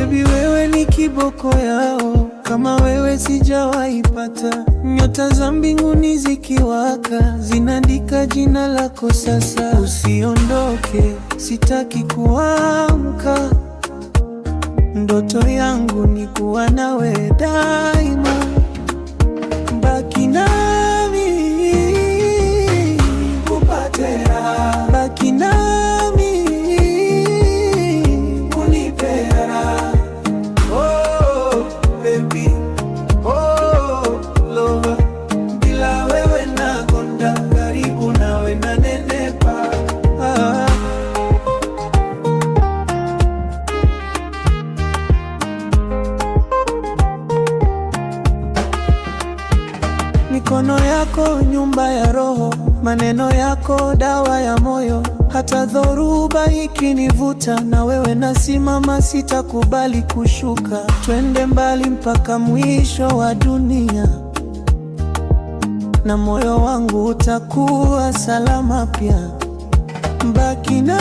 Baby, wewe ni kiboko yao, kama wewe sijawahi pata. Nyota za mbinguni zikiwaka, zinaandika jina lako sasa. Usiondoke, sitaki kuamka, ndoto yangu ni kuwa nawe daima. Baki nami, upate raha. Baki nami, unipe raha. Oh baby, oh lover, bila wewe nakonda, karibu nawe nanenepa. Mikono yako nyumba ya roho, maneno yako dawa ya moyo. Hata dhoruba ikinivuta, na wewe nasimama, sitakubali kushuka. Twende mbali mpaka mwisho wa dunia, na moyo wangu utakuwa salama pia. Baki na